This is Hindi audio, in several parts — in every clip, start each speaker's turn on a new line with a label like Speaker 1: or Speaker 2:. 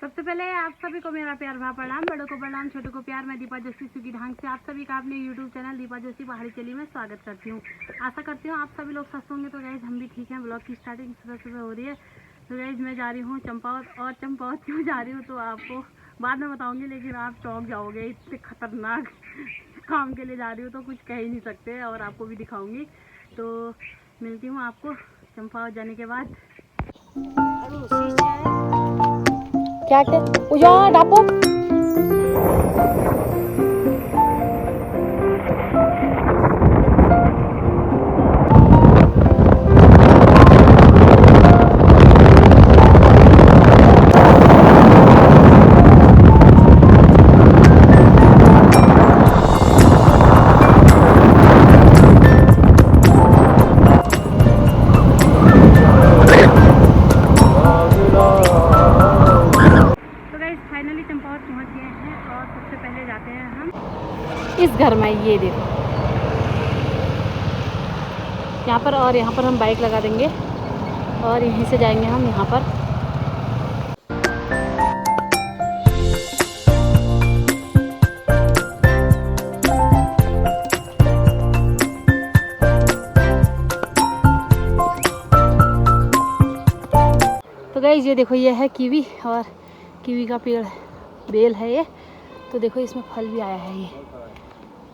Speaker 1: सबसे पहले आप सभी को मेरा प्यार भरा प्रणाम, बड़ों को प्रणाम, छोटों को प्यार। मैं दीपा जोशी सुगी ढंग से आप सभी का अपने यूट्यूब चैनल दीपा जोशी पहाड़ी चली में स्वागत करती हूँ। आशा करती हूँ आप सभी लोग स्वस्थ होंगे। तो गाइज हम भी ठीक हैं। ब्लॉग की स्टार्टिंग सुबह सुबह हो रही है। तो गाइज मैं जा रही हूँ चंपावत, और चंपावत क्यों जा रही हूँ तो आपको बाद में बताऊँगी, लेकिन आप चौंक जाओगे। इतने खतरनाक काम के लिए जा रही हूँ तो कुछ कह ही नहीं सकते, और आपको भी दिखाऊँगी। तो मिलती हूँ आपको चंपावत जाने के बाद। क्या क्या डापो इस घर में। ये देखो यहाँ पर, और यहाँ पर हम बाइक लगा देंगे और यहीं से जाएंगे हम यहाँ पर। तो गाइस ये देखो, ये है कीवी, और कीवी का पेड़ बेल है ये। तो देखो इसमें फल भी आया है। ये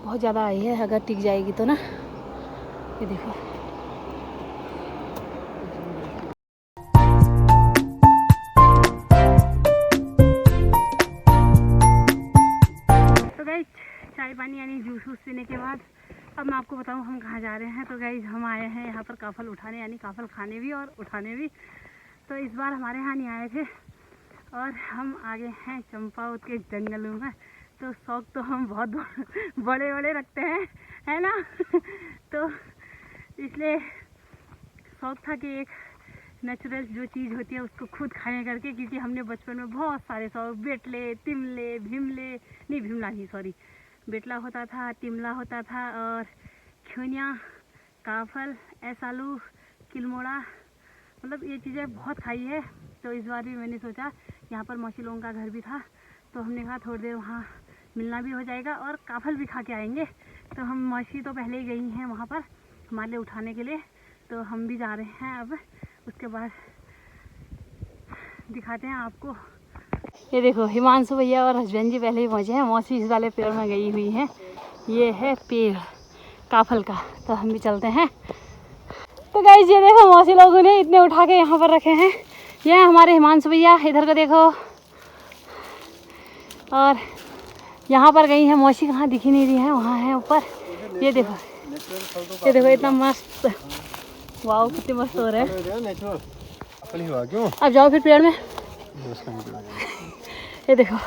Speaker 1: बहुत ज़्यादा आई है, अगर टिक जाएगी तो ना। ये देखो तो गाइस चाय पानी यानी जूस वूस पीने के बाद अब मैं आपको बताऊं हम कहाँ जा रहे हैं। तो गाइस हम आए हैं यहाँ पर काफल उठाने, यानी काफल खाने भी और उठाने भी। तो इस बार हमारे यहाँ नहीं आए थे, और हम आगे हैं चंपावत के जंगलों में। तो शौक तो हम बहुत बड़े बड़े रखते हैं, है ना। तो इसलिए शौक था कि एक नेचुरल जो चीज़ होती है उसको खुद खाने करके, क्योंकि हमने बचपन में बहुत सारे शौक, बेटले, तिमले, भीमले, नहीं भीमला नहीं सॉरी, बेटला होता था, तिमला होता था, और खियोनिया, काफल, ऐसालू, किलमोड़ा, मतलब ये चीज़ें बहुत खाई है। तो इस बार भी मैंने सोचा, यहाँ पर मौसी लोगों का घर भी था, तो हमने कहा थोड़ी देर वहाँ मिलना भी हो जाएगा और काफल भी खा के आएंगे। तो हम मौसी तो पहले ही गई हैं वहाँ पर हमारे लिए उठाने के लिए, तो हम भी जा रहे हैं अब। उसके बाद दिखाते हैं आपको। ये देखो हिमांशु भैया और हस्बैंड जी पहले ही पहुँचे हैं। मौसी इस वाले पेड़ में गई हुई हैं। ये है पेड़ काफल का, तो हम भी चलते हैं। तो गाइस ये देखो मौसी लोगों ने इतने उठा के यहाँ पर रखे हैं। ये हमारे हिमांशु भैया, इधर को देखो। और यहाँ पर गई है मौसी, कहाँ दिख ही नहीं रही है, वहाँ है ऊपर। ये देखो, ये देखो इतना मस्त, वाह कितने मस्त हो रहे हैं। अब जाओ फिर पेड़ में। ये देखो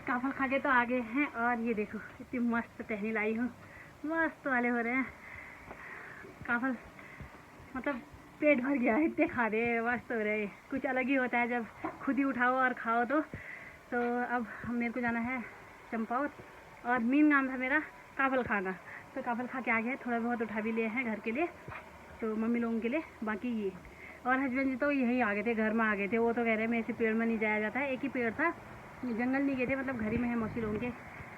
Speaker 1: काफल खा के तो आगे हैं। और ये देखो इतनी मस्त टहनी लाई हूँ, मस्त वाले हो रहे हैं काफल, मतलब पेट भर गया है, इतने खा रहे हैं, मस्त हो रहे हैं। कुछ अलग ही होता है जब खुद ही उठाओ और खाओ। तो अब मेरे को जाना है चंपावत, और मेन नाम था मेरा काफल खाना। तो काफल खा के आ गए, थोड़ा बहुत उठा भी लिए हैं घर के लिए, तो मम्मी लोगों के लिए। बाकी ये और हस्बैंड जी तो यहीं आ गए थे, घर में आ गए थे। वो तो कह रहे हैं मैं ऐसे पेड़ में नहीं जाया जाता है, एक ही पेड़ था, जंगल नहीं गए थे, मतलब घर ही में है मौसी लोगों के,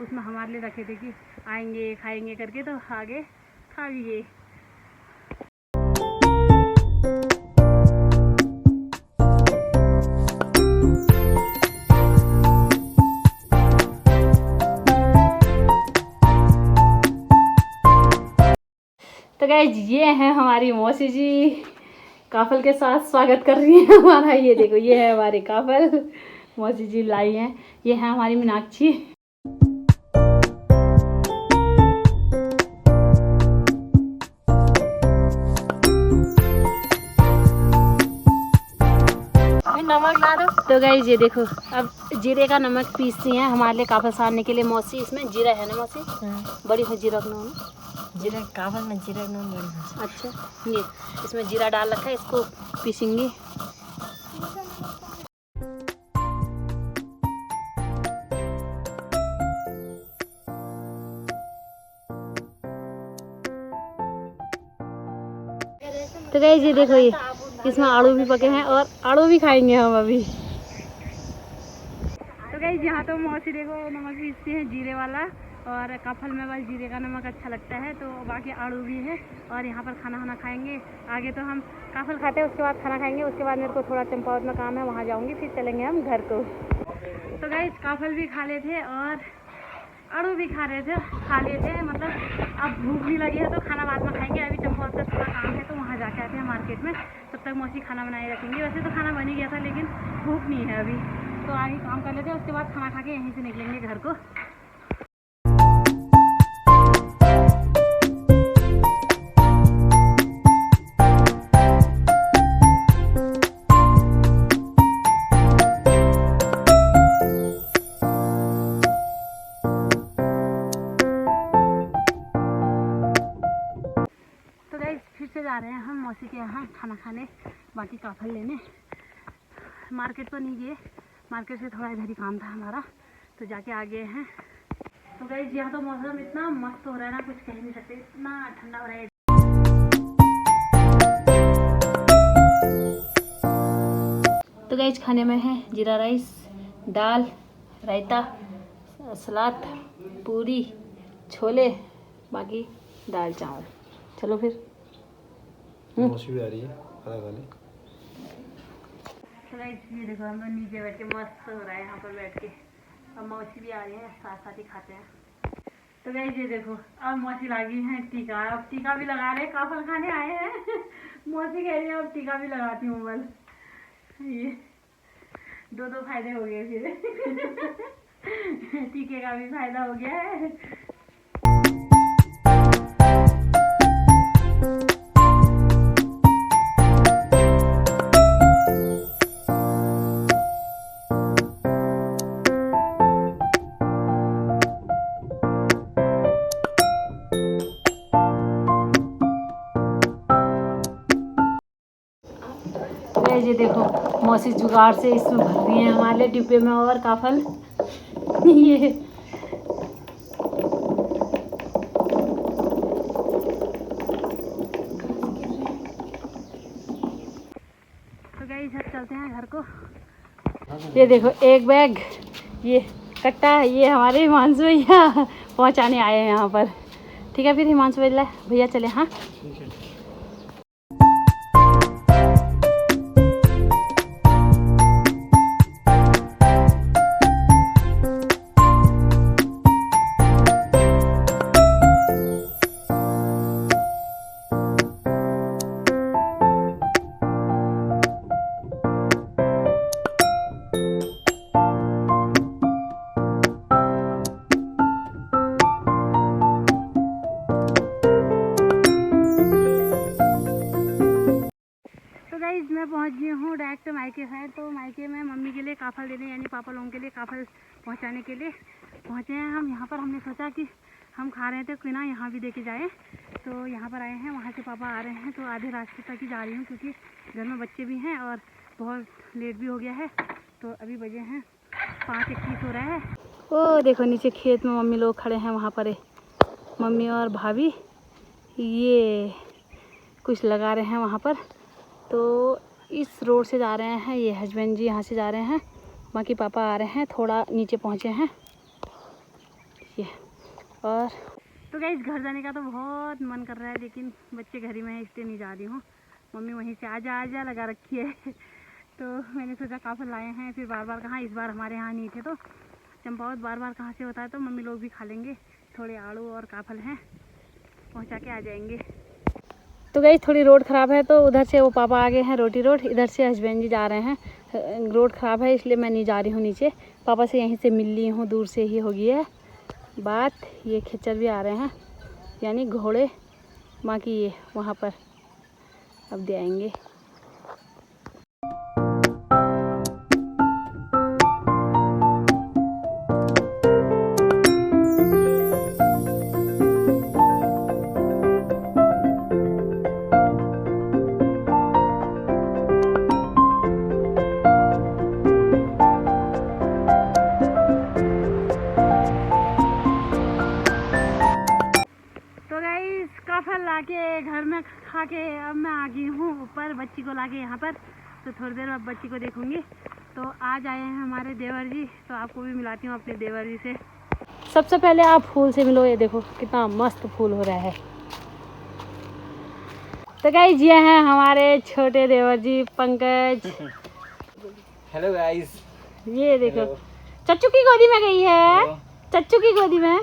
Speaker 1: उसमें हमारे लिए रखे थे कि आएंगे खाएंगे करके। तो आगे खा भी गए। तो गाइस ये है हमारी मौसी जी, काफल के साथ स्वागत कर रही है हमारा। ये देखो ये है हमारे काफल, मौसी जी लाई हैं। ये है हमारी मीनाक्षी।
Speaker 2: नमक ला दो।
Speaker 1: तो गाइस ये देखो, अब जीरे का नमक पीसती हैं हमारे लिए काफल सारने के लिए मौसी। इसमें जीरा है ना मौसी? बड़ी हो जीरा नून,
Speaker 2: जीरा काफल में जीरा नून बड़ी।
Speaker 1: अच्छा, ये इसमें जीरा डाल रखा है, इसको पीसेंगे। तो गाइस ये देखो, ये इसमें आलू भी पके हैं और आलू भी खाएंगे हम अभी। तो गाइस यहाँ तो मौसी देखो नमक पीसते हैं जीरे वाला, और काफल में बस जीरे का नमक अच्छा लगता है, तो बाकी आलू भी है। और यहाँ पर खाना वाना खाएंगे। आगे तो हम काफल खाते हैं, उसके बाद खाना खाएंगे। उसके बाद मेरे को थोड़ा चंपावत में काम है, वहाँ जाऊँगी, फिर चलेंगे हम घर को। तो गाइस काफल भी खा लेते और आलू भी खा लिए थे, मतलब अब भूख भी लगी है तो खाना बाद में खाएंगे। अभी चंपावत का थोड़ा काम है तो वहाँ जाके आते हैं मार्केट में। तब तक मौसी खाना बनाए रखेंगे। वैसे तो खाना बन ही गया था, लेकिन भूख नहीं है अभी, तो आगे काम कर लेते हैं। उसके बाद खाना खा के यहीं से निकलेंगे घर को। फिर से जा रहे हैं हम मौसी के यहाँ खाना खाने, बाकी काफल लेने। मार्केट तो नहीं गए, मार्केट से थोड़ा इधर ही काम था हमारा, तो जाके आ गए हैं। तो गाइस यहाँ तो मौसम इतना मस्त हो रहा है ना, कुछ कह नहीं सकते, इतना ठंडा हो रहा है। तो गाइस खाने में है जीरा राइस, दाल, रायता, सलाद, पूरी, छोले, बाकी दाल चावल। चलो फिर।
Speaker 3: मौसी भी आ रही है खाना खाने।
Speaker 1: तो गाइस ये देखो, हम लोग नीचे बैठ के मस्त हो रहा है यहाँ पर बैठ के। अब मौसी भी आ रही है, साथ साथ ही खाते हैं। तो गाइस ये देखो, अब मौसी लगी है टीका। अब टीका भी लगा रहे, काफल खाने आए हैं। मौसी कह रही है अब टीका भी लगाती हूँ बस। ये दो फायदे हो गए फिर। टीके का भी फायदा हो गया है। ये देखो मौसी जुगाड़ से इसमें भर रही है हमारे लिए डिब्बे में और काफल। ये तो गाइस अब चलते हैं घर को। ये देखो एक बैग, ये कट्टा, ये हमारे हिमांशु भैया पहुँचाने आए हैं यहाँ पर। ठीक है फिर हिमांशु भैया चले। हाँ मैं पहुंच गई हूँ डायरेक्ट मायके है। तो मायके में मम्मी के लिए काफल देने, यानी पापा लोगों के लिए काफल पहुंचाने के लिए पहुंचे हैं हम यहाँ पर। हमने सोचा कि हम खा रहे थे, क्यों ना यहाँ भी देके जाए, तो यहाँ पर आए हैं। वहाँ से पापा आ रहे हैं, तो आधे रास्ते तक ही जा रही हूँ, क्योंकि घर में बच्चे भी हैं और बहुत लेट भी हो गया है। तो अभी बजे हैं 5:21 हो रहा है। ओ देखो नीचे खेत में मम्मी लोग खड़े हैं, वहाँ पर मम्मी और भाभी ये कुछ लगा रहे हैं वहाँ पर। तो इस रोड से जा रहे हैं, ये हस्बैंड जी यहाँ से जा रहे हैं, बाकी पापा आ रहे हैं, थोड़ा नीचे पहुँचे हैं ये। और तो गाइस घर जाने का तो बहुत मन कर रहा है, लेकिन बच्चे घर ही में है, इसलिए नहीं जा रही हूँ। मम्मी वहीं से आजा आजा लगा रखी है। तो मैंने सोचा काफल लाए हैं, फिर बार बार कहाँ, इस बार हमारे यहाँ नहीं थे तो चंपावत बार बार कहाँ से होता है, तो मम्मी लोग भी खा लेंगे। थोड़े आलू और काफल हैं, पहुँचा के आ जाएंगे। तो गाइस थोड़ी रोड ख़राब है, तो उधर से वो पापा आ गए हैं रोटी रोड, इधर से हस्बैंड जी जा रहे हैं। रोड ख़राब है इसलिए मैं नहीं जा रही हूँ नीचे, पापा से यहीं से मिल ली हूँ, दूर से ही हो गई है बात। ये खच्चर भी आ रहे हैं, यानी घोड़े, बाकी ये वहाँ पर अब दे आएंगे। खा के अब मैं आ गई हूँ ऊपर बच्ची को लाके यहाँ पर। तो थोड़ी देर में बच्ची को देखूंगी। तो आज आए हैं हमारे देवर जी, तो आपको भी मिलाती हूँ अपने देवर जी से। सबसे पहले आप फूल से मिलो, ये देखो कितना मस्त फूल हो रहा है। तो गाइस ये हैं हमारे छोटे देवर जी पंकज।
Speaker 3: Hello guys.
Speaker 1: ये देखो चच्चू की गोदी में गई है, चच्चू की गोदी में।